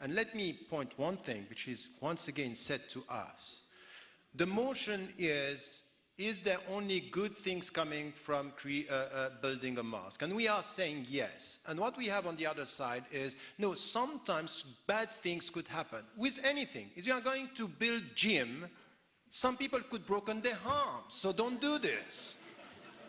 And let me point one thing, which is once again said to us. The motion is there only good things coming from building a mosque? And we are saying yes. And what we have on the other side is, no, sometimes bad things could happen with anything. If you are going to build gym, some people could broken their arms, so don't do this.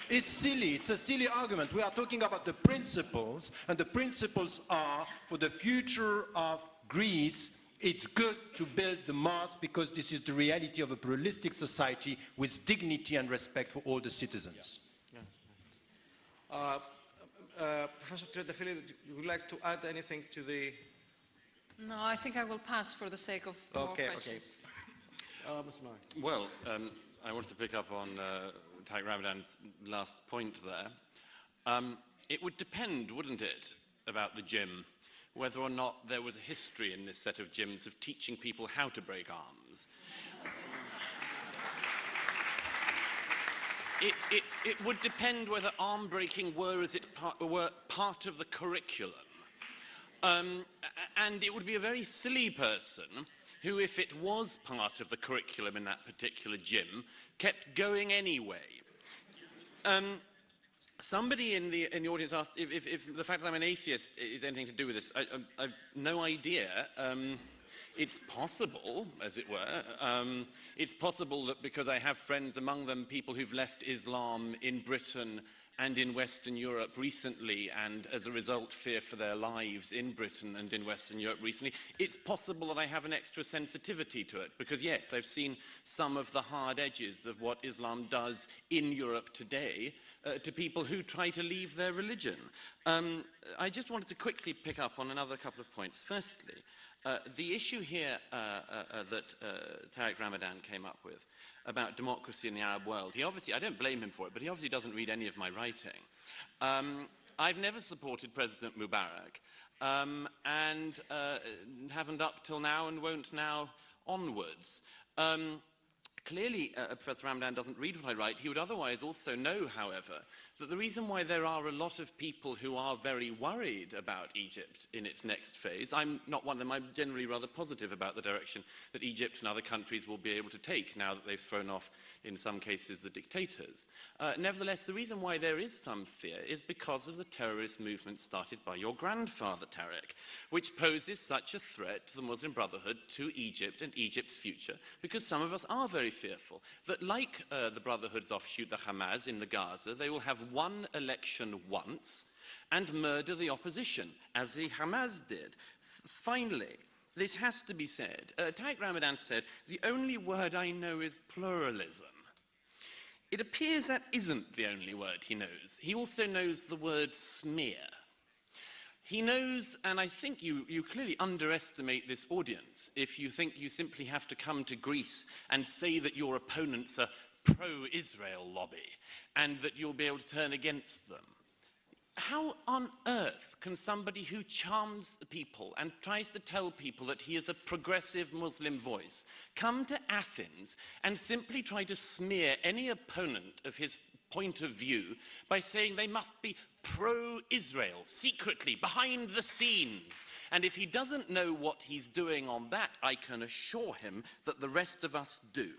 It's silly, it's a silly argument. We are talking about the principles, and the principles are, for the future of Greece, it's good to build the mosque because this is the reality of a pluralistic society with dignity and respect for all the citizens. Yeah. Professor Triantafylli, would you like to add anything to the... No, I think I will pass for the sake of more questions. Okay. Mr. Murray. Well, I wanted to pick up on Tariq Ramadan's last point there. It would depend, wouldn't it, about the gym, whether or not there was a history in this set of gyms of teaching people how to break arms. It would depend whether arm breaking were part of the curriculum. And it would be a very silly person who, if it was part of the curriculum in that particular gym, kept going anyway. Somebody in the audience asked if the fact that I'm an atheist is anything to do with this. I've no idea. It's possible, as it were. It's possible that because I have friends, among them people who've left Islam in Britain and in Western Europe recently, and as a result fear for their lives in Britain and in Western Europe recently, it's possible that I have an extra sensitivity to it, because yes, I've seen some of the hard edges of what Islam does in Europe today to people who try to leave their religion. I just wanted to quickly pick up on another couple of points. Firstly, the issue here that Tariq Ramadan came up with about democracy in the Arab world, he obviously, I don't blame him for it, but he obviously doesn't read any of my writing. I've never supported President Mubarak, and haven't up till now and won't now onwards. Clearly, Professor Ramadan doesn't read what I write. He would otherwise also know, however, that the reason why there are a lot of people who are very worried about Egypt in its next phase, I'm not one of them, I'm generally rather positive about the direction that Egypt and other countries will be able to take now that they've thrown off, in some cases, the dictators. Nevertheless, the reason why there is some fear is because of the terrorist movement started by your grandfather, Tariq, which poses such a threat to the Muslim Brotherhood, to Egypt and Egypt's future, because some of us are very fearful that, like the Brotherhood's offshoot, the Hamas in the Gaza, they will have one election once and murder the opposition, as the Hamas did. Finally, this has to be said. Tariq Ramadan said, the only word I know is pluralism. It appears that isn't the only word he knows. He also knows the word smear. He knows, and I think you clearly underestimate this audience if you think you simply have to come to Greece and say that your opponents are pro-Israel lobby and that you'll be able to turn against them. How on earth can somebody who charms the people and tries to tell people that he is a progressive Muslim voice come to Athens and simply try to smear any opponent of his point of view by saying they must be pro-Israel, secretly, behind the scenes? And if he doesn't know what he's doing on that, I can assure him that the rest of us do.